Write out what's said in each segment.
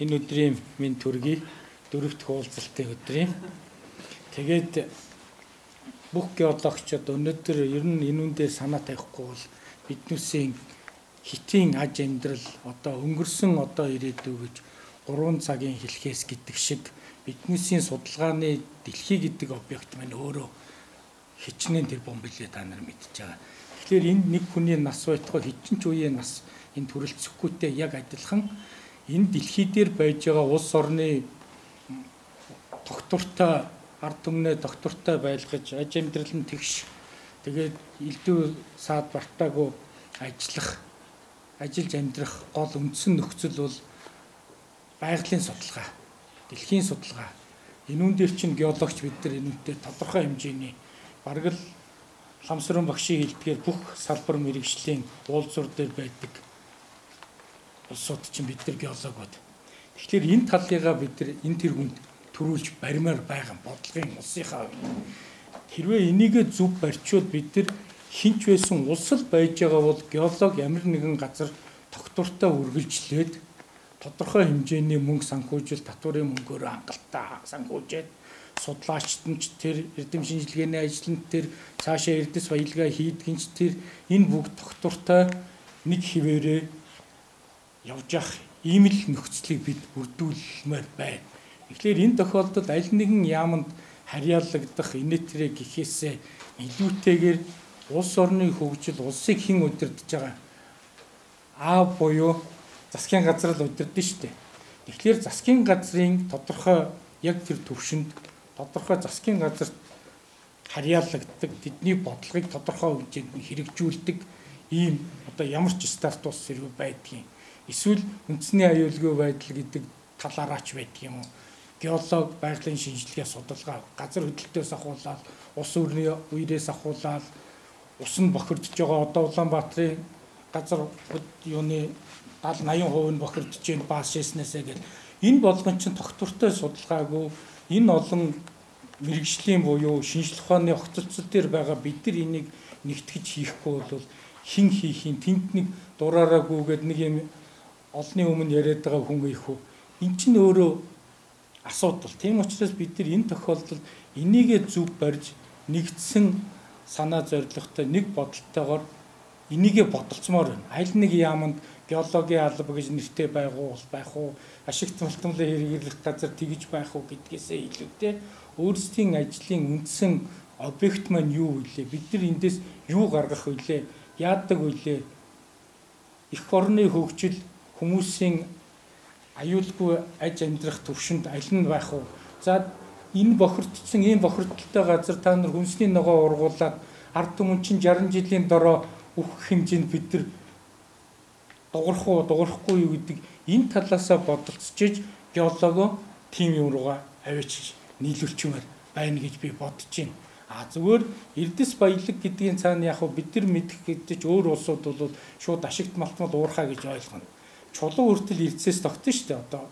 Энэ өдрийн минь төргий дөрөвт хуулзалтын өдрийн. Тэгээд бүх геологчид өнөөдөр ер нь энүүндээ санаа тавихгүй бол биднээсийн хитийн аж амьдрал одоо өнгөрсөн ирээдүй гэж 3 цагийн хэлхээс гэдэг шиг биднээсийн судалгааны дэлхий гэдэг объект маань өөрөө хичнээн тэр бомбилээ та нар мэдж байгаа. Тэгэхээр энэ нэг хүний нас байтугай хичин ч үеийн нас энэ төрөлцөхгүйтэй яг адилхан энэ дэлхий дээр байж байгаа улс орны доктортой ард түмнээ доктортой байлгаж аж амьдрал нь тэгш тэгээд элдв саад бартаагүй ажиллах ажиллаж амьдрах гол үндсэн нөхцөл бол байгалийн судалгаа, дэлхийн судалгаа. Энүүн дээр чинь геологч бид нар энүүнтэй тодорхой хэмжээний бараг л Ламсрын багшийн хэлдгээр бүх салбар мэрэгжлийн уулзуур дээр байдаг улсууд чинь бид нар геологууд. Тэгэхээр энэ талыгаа бид нар энэ тэргүүнд төрүүлж баримаар байгаа бодлогын улсынхаа хэрвээ энийгээ зөв барьчвал бид нар хинч байсан улс л байж байгаа бол геолог ямар нэгэн газар доктортой үргэлжлээд тодорхой хэмжээний мөнгө санхүүжил татварын мөнгөөр хангалттай санхүүжээд судлаачд нь тэр эрдэм шинжилгээний ажилтнууд тэр цаашаа эрдэс баялгаа хийдгэнч тэр энэ бүгд доктортой нэг хിവэрээ явж явах ийм л нөхцөлийг бид бүрдүүлмээр байна. Тэгэхээр энэ тохиолдолд аль нэгэн яамд харьяалагдах инээтрээ гэхээсээ илүүтэйгээр улс орны хөгжил улсыг хэн удирдах байгаа А буюу засгийн газар л удирдах шүү дээ. Тэгэхээр засгийн газрын тодорхой яг тэр төвшөнд тодорхой засгийн газарт харьяалагддаг тэдний бодлогыг тодорхой хэмжээнд хэрэгжүүлдэг ийм одоо ямар ч статус зэрэг байдгийг эсвэл үндэсний аюулгүй байдал гэдэг талаараач байдаг юм уу? Геолог, байгалийн шинжилгээ судалгаа, газар хөдлөлтөөс ахуулаад, ус өрний үерээс ахуулаад, ус нь бохирдож байгаа одоо Улаанбаатарын газар юуны 70-80% нь бохирдож байна баас шээснээсээ гэл энэ болгон чинь тогтвортой судалгаагүй энэ олон мэрэгжлийн буюу шинжлэх ухааны огцолцол дээр байгаа бид нар энийг нэгтгэж хийхгүй бол хин хийхин тэнд нэг дураараагүйгээд нэг юм олны өмнө яриад байгаа хүн их үү эн чинь өөрөө асуудал. Тийм учраас бид нар энэ тохиолдолд энийгээ зөв барьж нэгдсэн санаа зорилготой нэг бодолтойгоор энийгээ бодолцмоор байна. Аль нэг яамд геологийн алба гэж нэртэй байх уу, ашигт малтмлын хэрэглэх газар тэгж байх уу гэдгээсээ илүүтэй өөрсдийн ажлын үндсэн объект маань юу вэ? Бид нар эндээс юу гаргах вэ? Яадаг вэ? Эх орны хөгжил хүмүүсийн аюулгүй аж амьдрах төвшөнд аль нь байх уу? За энэ бохирдсон ийм бохирдолтой газар та нар хүнсний ногоо ургуулад ард түмэн чинь 60 жилийн дараа үхэх хэмжээнд бид нар дуурах уу, дуурахгүй юу гэдэг энэ талаасаа бодолцож геолого тим юм руугаа авчиж нийлүүлчмээр байна гэж би бодож байна. Зүгээр эрдэс баялаг гэдгийн цаана яг бид нар мэдэх гэж өөр улсууд бол шууд ашигт малтмал уурхаа гэж ойлгоно. Чулуу хүртэл эрдэсээс тогтно шүү дээ. Одоо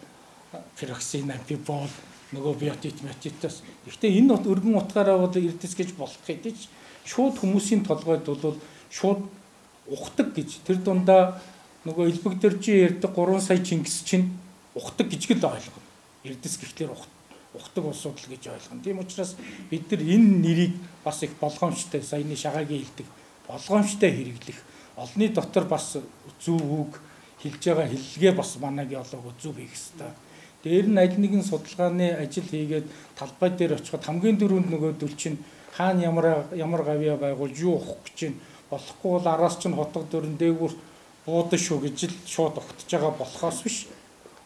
фероксин, амфибол, нөгөө биотит, метитас. Гэхдээ энэ өргөн утгаараа бол эрдэс гэж болох гэдэг чинь шууд хүмүүсийн толгойд бол шууд ухдаг гэж тэр дундаа нөгөө элбэгдэржи ярьдаг 3 сая Чингис чинь ухдаг гэж л ойлгоно. Эрдэс гэхлээр ухдаг улсууд л гэж ойлгоно. Тийм учраас бид нар энэ нэрийг бас их болгоомжтой саяны шагаагийн хэлдэг болгоомжтой хэрэглэх олны дотор бас зөв үг хэлж байгаа хэллэгээ бас манай геологууд зөв хийх хэрэгтэй. Дээр нь аль нэгэн судалгааны ажил хийгээд талбай дээр очиход хамгийн дөрөнд нөгөөдөл чинь хаана ямар гавьяа байгуул юу ухах гэж байна. Болохгүй бол араас чинь хотго дөрөн дээгүүр буудан шүү гэж л шууд огтж байгаа болохоос биш.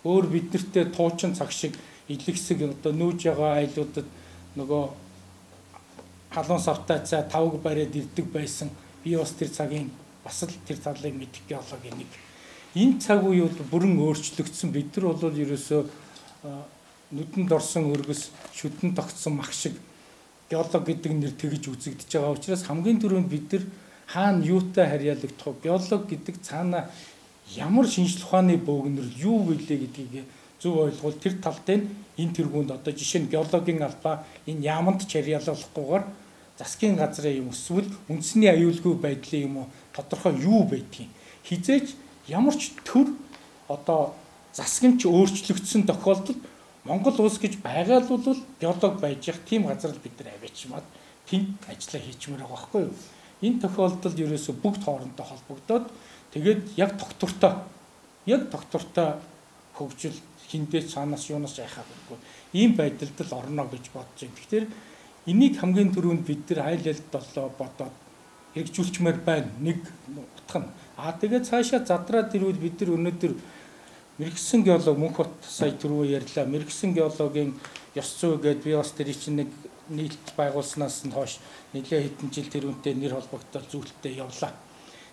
Өөр биднэртээ туучин цаг шиг илэгсэг одоо нүүж байгаа айлуудад нөгөө халуун савтай цай тавг бариад ирдэг байсан. Би бас тэр цагийн бас л тэр талыг мэдэх геологийн нэг энэ цаг үе бол бүрэн өөрчлөгдсөн. Бид нар бол ерөөсөө нүдэнд орсон өргөс шүдэн тогтсон мах шиг геолог гэдэг нэр тэгж үзэгдэж байгаа учраас хамгийн түрүүнд бид нар хаана юутай харьяалагдах вэ? Геолог гэдэг цаана ямар шинжлэх ухааны бөөгнөр юу вүлээ гэдгийг зөв ойлгуул тэр талд энэ тэргуунд одоо жишээ нь геологийн албаа энэ яамд ч харьяалуулахгүйгээр засгийн газрын юм эсвэл үндэсний аюулгүй байдлын юм уу тодорхой юу байдгийг хизээж ямар ч төр одоо засгэмж өөрчлөгдсөн тохиолдолд Монгол улс гэж байгаа л бол геолог байж явах тийм газар л бид нар авчимаад тийм ажиллаа хийчмээр байгаа байхгүй юу. Энэ тохиолдолд ерөөсө бүгд хоорондоо холбогдоод тэгээд яг доктортой хөгжил хиндээ цаанаас юунаас яхаа гэхгүй ийм байдалд л орно гэж бодож байна. Тэгэхээр энийг хамгийн түрүүнд бид нар айл ялдолоо бодоод хэрэгжүүлчмээр байна. Нэг утга нь. Тэгээд цаашаа задраад ирвэл бид нар өнөөдөр мэрэгсэн геолог Мөнхбат сая түрүү ярьлаа. Мэрэгсэн геологийн ёс зүй гэдээ би бас тэр чинь нэг нийт байгуулснаас нь хойш нэлээд хэдэн жил тэрүүнтэй нэр холбогдол зүйлтэй явлаа.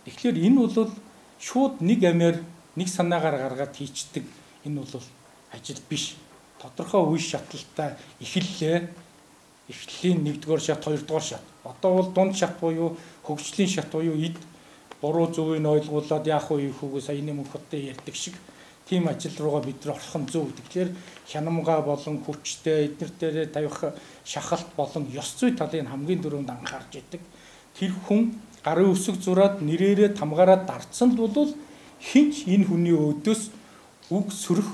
Тэгэхээр энэ бол шууд нэг амиар нэг санаагаар гаргаад хийчдэг энэ бол ажил биш. Тодорхой үе шатлалтай эхэллээ. Эхлэлийн 1-р шат, 2-р шат. Одоо бол дунд шат буюу хөгжлийн шат буюу эд буруу зөвийг ойлгуулад яах вэ хөөгээ саяны Мөнхбаттай ярьдаг шиг тийм ажил руугаа бид нар орох нь зөв. Тэгэхээр хянамга болон хүчтэй эднэр дээрээ тавих шахалт болон ёс зүй талын хамгийн дөрөнд анхаарч идэг. Тэр хүн гарын үсэг зураад нэрээрээ тамгаараад дарцсан л бол хинч энэ хүний өөдөөс үг сөрөх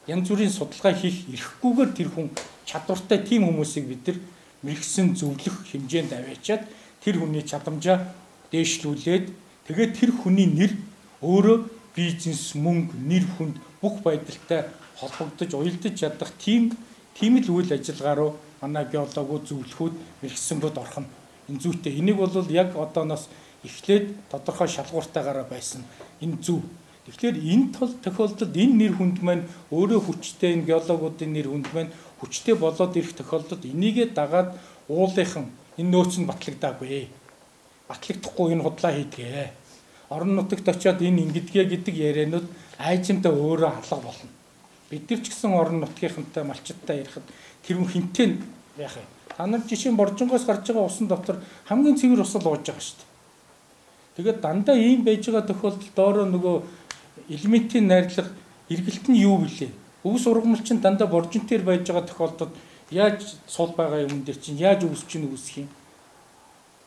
янз бүрийн судалгаа хийх эрхгүйгээр тэр хүн чадвартай тийм хүмүүсийг бид нар мэрэгсэн зөвлөх хэмжээнд аваачаад тэр хүний чадамжаа дээшлүүлээд тэгээд тэр хүний нэр өөрөө бизнес, мөнгө, нэр хүнд бүх байдалтай холбогдож уялдаж чадах тийм л үйл ажиллагаа руу манай геологууд зөвлөхүүд мэрэгсэнгүүд орох нь энэ зүйтэй. Энийг бол яг одооноос эхлээд тодорхой шалгууртайгаараа байсан энэ зөв. Тэгэхээр энэ тохиолдолд энэ нэр хүнд маань өөрөө хүчтэй энэ геологуудын нэр хүнд маань хүчтэй болоод ирэх тохиолдолд энийгээ дагаад уулынхан энэ нөөц нь батлагдаагүй. Батлагдахгүй энэ худлаа хийдгээ. Орон нутагт очиод энэ ингэдгээ гэдэг ярианууд айжимдаа өөрөө алга болно. Бид нар ч гэсэн орон нутгийнхантай малчиттай ярихад тэр хүн хинтээ яах вэ? Та нар жишээ нь Боржингоос гарч байгаа усан дотор хамгийн цэвэр усал ууж байгаа шүү дээ. Тэгээд дандаа ийм байж байгаа тохиолдолд доороо нөгөө элементийн найрлага эргэлт нь юу вүлээ? Өвс ургамал чинь дандаа боржинтээр байж байгаа тохиолдолд яаж сул байгаа юм дээр чинь яаж өвс чинь үүсэх юм?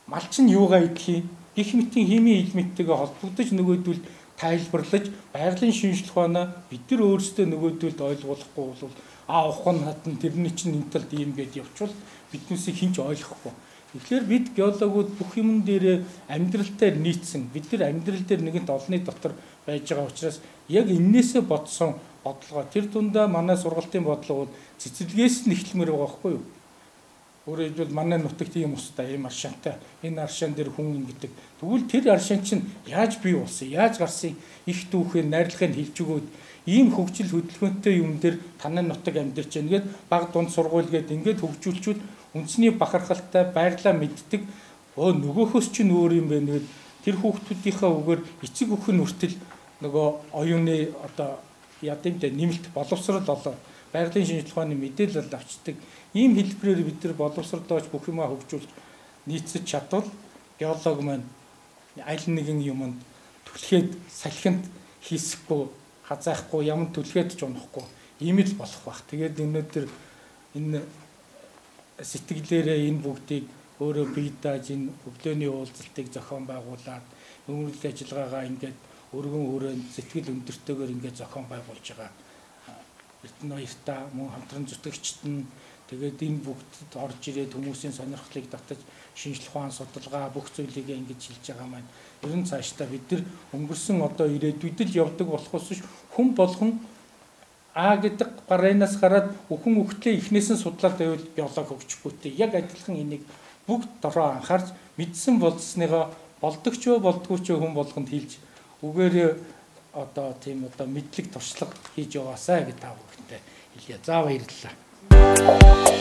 Мал чинь юугаа идэх юм? Гэх мэтийн химийн элементтэйгээ холбогдож нөгөөдөл тайлбарлаж байгалийн шинжилх ухаанаа бид нар өөрсдөө нөгөөдөлд ойлгуулахгүй бол ухаан хатан тэрний чинь энэ талд ийм гэж явчвал биднээсээ хинч ойлгохгүй. Тэгэхээр бид геологууд бүх юм дээр амьдралтай нийцсэн. Бид нар амьдрал дээр нэгэнт олонний дотор байж байгаа учраас яг эннээсээ бодсон бодлого тэр дундаа манай сургалтын бодлого бол цэцэрлэгээс нь эхлэмээр байгаа байхгүй юу? Өөрөөр хэлбэл манай нутагт ийм устай, ийм аршаантай, энэ аршаан дээр хүн ингэдэг. Тэгвэл тэр аршаан чинь яаж бий болсон, яаж гарсан их түүхээ найрлагыг хэлж өгөөд ийм хөгжил хөдөлгөөнтэй юм дээр танай нутаг амьдарч байна гээд баг дунд сургууль гээд ингээд хөгжүүлчүүд үндэсний бахархалтай байглаа мэддэг. Нөгөөхөөс чинь өөр юм байна гээд тэр хүүхдүүдийнхээ үгээр эцэг өхөн хүртэл нөгөө оюуны одоо ядимтай нэмэлт боловсрол болоо байгалийн шинжилгээ ухааны мэдээлэл авчдаг. Ийм хэлбэрээр бид нар боловсролдооч бүх юмаа хөгжүүлж нийцэж чадвал геолог маань аль нэгэн юмд түлхээд салхинд хийсэхгүй хазаахгүй ямар түлхээд ч унахгүй ийм л болох байх. Тэгээд өнөөдөр энэ сэтгэлээрээ энэ бүгдийг өөрөө бие дааж энэ өглөөний уулзалтыг зохион байгуулад өмөрөл ажиллагаагаа ингээд өргөн хүрээнд сэтгэл өндөртөөр ингээд зохион байгуулж байгаа. Эрдэнэ баяртаа мөн хамтран зүтгэгчд нь тэгээд энэ бүгд орж ирээд хүмүүсийн сонирхлыг татаж шинжилх ухаан судалгаа бүх зүйлийг ингэж шилж байгаа маань ер нь цаашдаа бид нар өнгөрсөн одоо ирээдүйд л явдаг болохоос хүн болгон А гэдэг гараанаас гараад бүхэн үхтлээ эхнээс нь судлаад байвал геолог хөгжихгүй. Яг адилхан энийг бүгд дороо анхаарч мэдсэн болсныгоо болдогч болдгоо ч хүн болгонд хэлж үгээр одоо тийм одоо мэдлэг туршлага хийж яваасаа гэж та бүхэндээ хэлье. За баярлалаа.